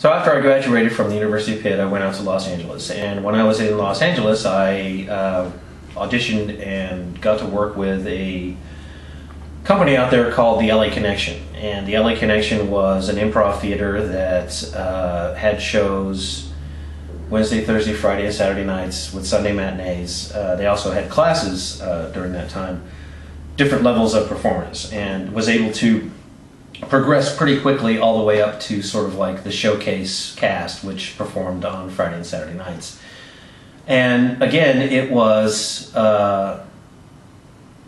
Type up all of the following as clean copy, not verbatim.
So after I graduated from the University of Pitt, I went out to Los Angeles. And when I was in Los Angeles, I auditioned and got to work with a company out there called the LA Connection. And the LA Connection was an improv theater that had shows Wednesday, Thursday, Friday, and Saturday nights with Sunday matinees. They also had classes during that time, different levels of performance, and was able to progress pretty quickly all the way up to sort of like the showcase cast, which performed on Friday and Saturday nights. And again, it was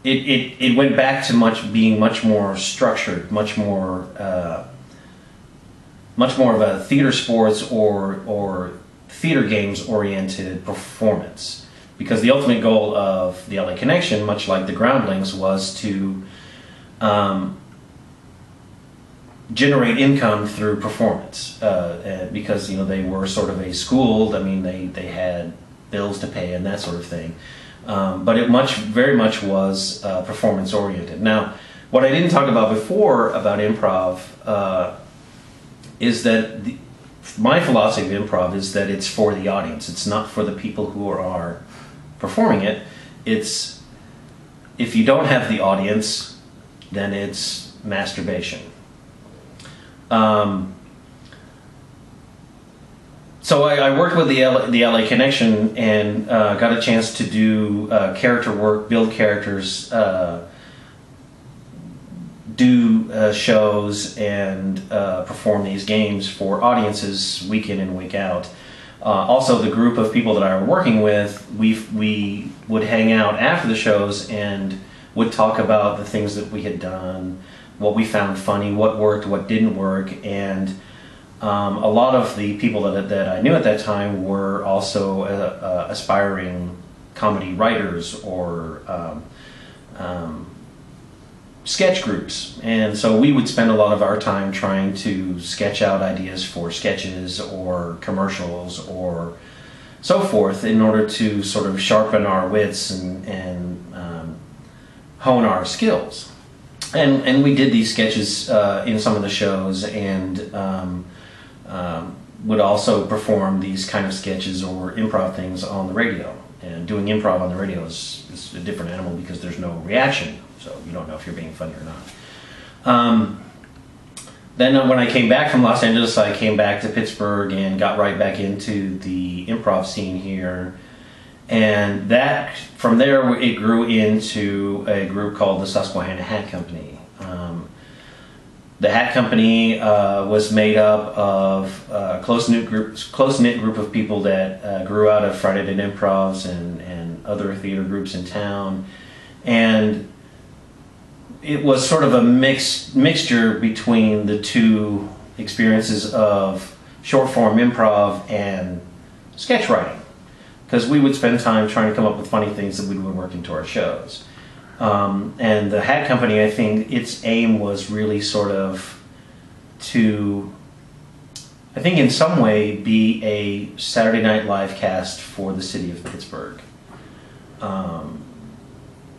it went back to being much more structured, much more of a theater sports or theater games oriented performance, because the ultimate goal of the LA Connection, much like the Groundlings, was to generate income through performance, because they were sort of a school. I mean, they had bills to pay and that sort of thing, but it very much was performance oriented. Now, what I didn't talk about before about improv is that my philosophy of improv is that it's for the audience. It's not for the people who are performing it. It's, if you don't have the audience, then it's masturbation. So I worked with the LA Connection and got a chance to do character work, build characters, do shows, and perform these games for audiences week in and week out. Also, the group of people that I was working with, we would hang out after the shows and would talk about the things that we had done, what we found funny, what worked, what didn't work. And a lot of the people that I knew at that time were also aspiring comedy writers or sketch groups. And so we would spend a lot of our time trying to sketch out ideas for sketches or commercials or so forth, in order to sort of sharpen our wits and hone our skills. And we did these sketches in some of the shows, and would also perform these kind of sketches or improv things on the radio. And doing improv on the radio is a different animal, because there's no reaction, so you don't know if you're being funny or not. Then when I came back from Los Angeles, I came back to Pittsburgh and got right back into the improv scene here. And that, from there, it grew into a group called the Susquehanna Hat Company. The Hat Company was made up of a close-knit group of people that grew out of Friday Night Improvs and other theater groups in town. And it was sort of a mixture between the two experiences of short-form improv and sketch writing, because we would spend time trying to come up with funny things that we would work into our shows. And the Hat Company, I think its aim was really sort of to, I think in some way, be a Saturday Night Live cast for the city of Pittsburgh.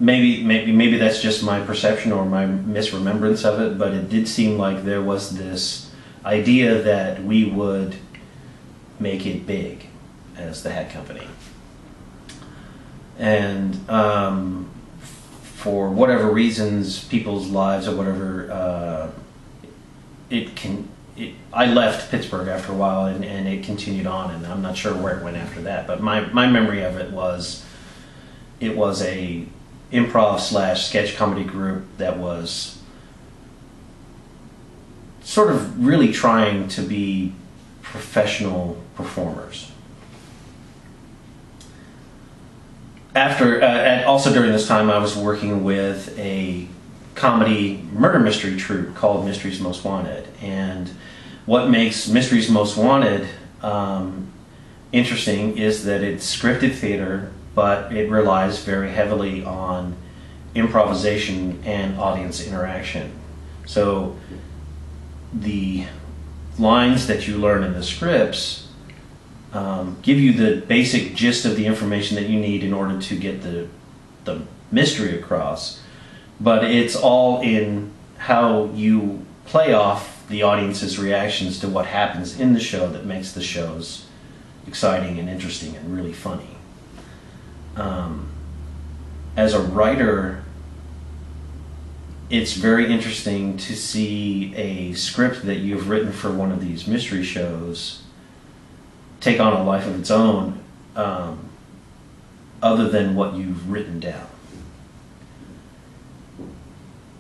Maybe that's just my perception or my misremembrance of it, but it did seem like there was this idea that we would make it big as the Hat Company. And for whatever reasons, people's lives or whatever, I left Pittsburgh after a while, and it continued on, and I'm not sure where it went after that. But my memory of it was a improv / sketch comedy group that was sort of really trying to be professional performers. Also during this time, I was working with a comedy murder mystery troupe called Mystery's Most Wanted. And what makes Mystery's Most Wanted interesting is that it's scripted theater, but it relies very heavily on improvisation and audience interaction. So the lines that you learn in the scripts give you the basic gist of the information that you need in order to get the mystery across, but it's all in how you play off the audience's reactions to what happens in the show that makes the shows exciting and interesting and really funny. As a writer, it's very interesting to see a script that you've written for one of these mystery shows take on a life of its own, other than what you've written down.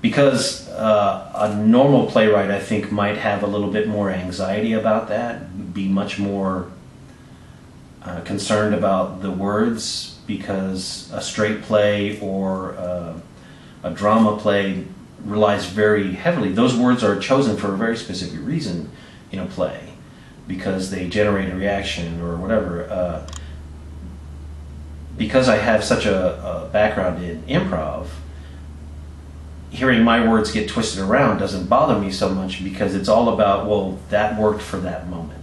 Because a normal playwright, I think, might have a little bit more anxiety about that, be much more concerned about the words, because a straight play or a drama play relies very heavily. Those words are chosen for a very specific reason in a play, because they generate a reaction or whatever. Because I have such a background in improv, hearing my words get twisted around doesn't bother me so much, because it's all about, well, that worked for that moment.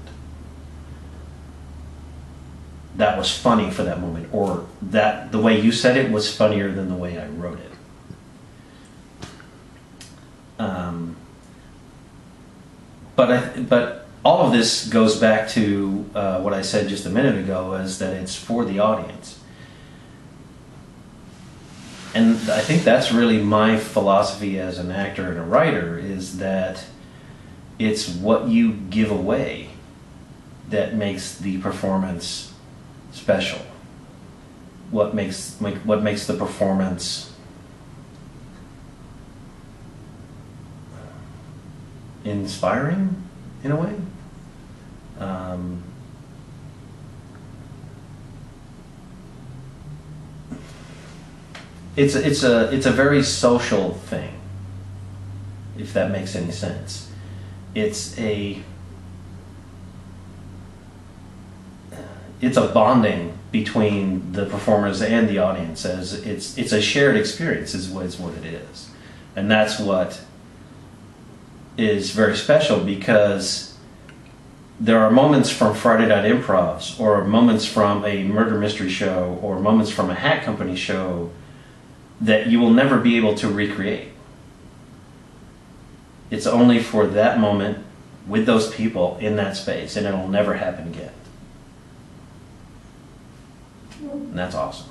That was funny for that moment, or that the way you said it was funnier than the way I wrote it. But all of this goes back to what I said just a minute ago, is that it's for the audience. And I think that's really my philosophy as an actor and a writer, is that it's what you give away that makes the performance special. What makes the performance inspiring, in a way. It's a very social thing, if that makes any sense. It's a bonding between the performers and the audience, as it's a shared experience is what it is. And that's what is very special, because there are moments from Friday Night Improvs, or moments from a murder mystery show, or moments from a hat company show that you will never be able to recreate. It's only for that moment with those people in that space, and it'll never happen again. And that's awesome.